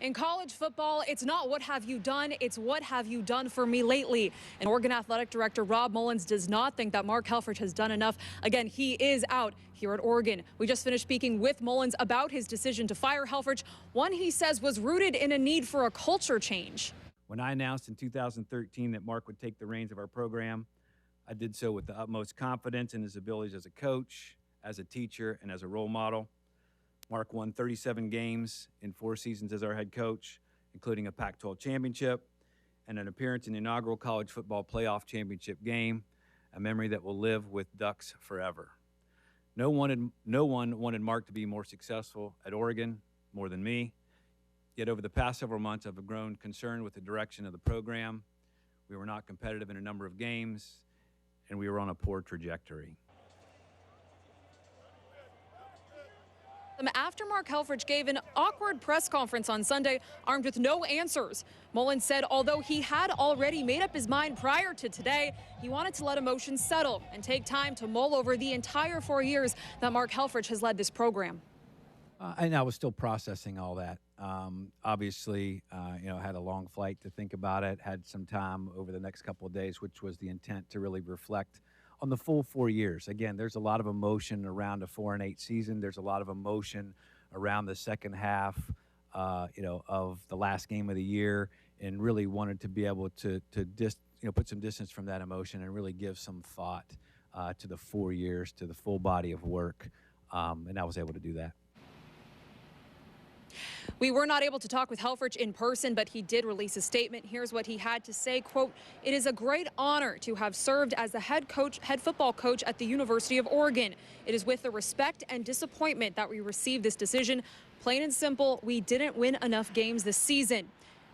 In college football, it's not what have you done, it's what have you done for me lately. And Oregon Athletic Director Rob Mullins does not think that Mark Helfrich has done enough. Again, he is out here at Oregon. We just finished speaking with Mullins about his decision to fire Helfrich, one he says was rooted in a need for a culture change. When I announced in 2013 that Mark would take the reins of our program, I did so with the utmost confidence in his abilities as a coach, as a teacher, and as a role model. Mark won 37 games in 4 seasons as our head coach, including a Pac-12 championship and an appearance in the inaugural college football playoff championship game, a memory that will live with Ducks forever. No one wanted Mark to be more successful at Oregon more than me. Yet over the past several months, I've grown concerned with the direction of the program. We were not competitive in a number of games, and we were on a poor trajectory. After Mark Helfrich gave an awkward press conference on Sunday, armed with no answers, Mullins said although he had already made up his mind prior to today, he wanted to let emotions settle and take time to mull over the entire 4 years that Mark Helfrich has led this program. And I was still processing all that. Obviously, had a long flight to think about it, had some time over the next couple of days, which was the intent to really reflect on the full 4 years. Again, there's a lot of emotion around a 4-8 season. There's a lot of emotion around the second half, of the last game of the year, and really wanted to be able to put some distance from that emotion and really give some thought to the 4 years, to the full body of work, and I was able to do that. We were not able to talk with Helfrich in person, but he did release a statement. Here's what he had to say, quote, "It is a great honor to have served as the head football coach at the University of Oregon. It is with the respect and disappointment that we received this decision. Plain and simple, we didn't win enough games this season.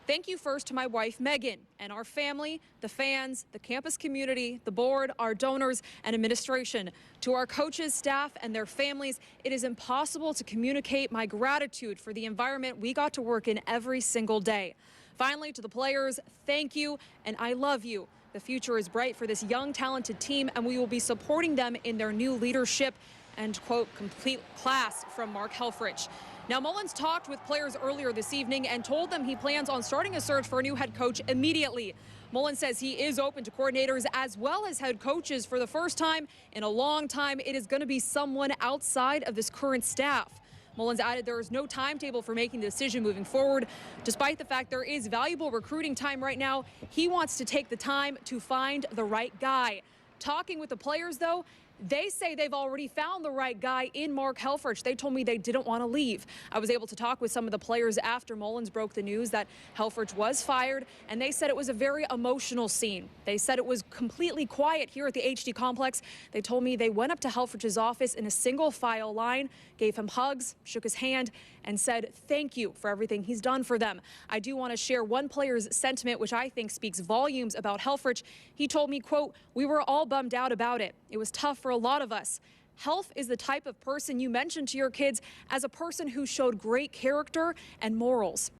Thank you first to my wife, Megan, and our family, the fans, the campus community, the board, our donors, and administration. To our coaches, staff, and their families, it is impossible to communicate my gratitude for the environment we got to work in every single day. Finally, to the players, thank you, and I love you. The future is bright for this young, talented team, and we will be supporting them in their new leadership." End quote, complete class from Mark Helfrich. Now, Mullins talked with players earlier this evening and told them he plans on starting a search for a new head coach immediately. Mullins says he is open to coordinators as well as head coaches. For the first time in a long time, it is going to be someone outside of this current staff. Mullins added there is no timetable for making the decision moving forward. Despite the fact there is valuable recruiting time right now, he wants to take the time to find the right guy. Talking with the players, though, they say they've already found the right guy in Mark Helfrich. They told me they didn't want to leave. I was able to talk with some of the players after Mullins broke the news that Helfrich was fired, and they said it was a very emotional scene. They said it was completely quiet here at the HD complex. They told me they went up to Helfrich's office in a single file line, gave him hugs, shook his hand, and said thank you for everything he's done for them. I do want to share one player's sentiment, which I think speaks volumes about Helfrich. He told me, quote, "We were all bummed out about it. It was tough for a lot of us. Helf is the type of person you mention to your kids as a person who showed great character and morals."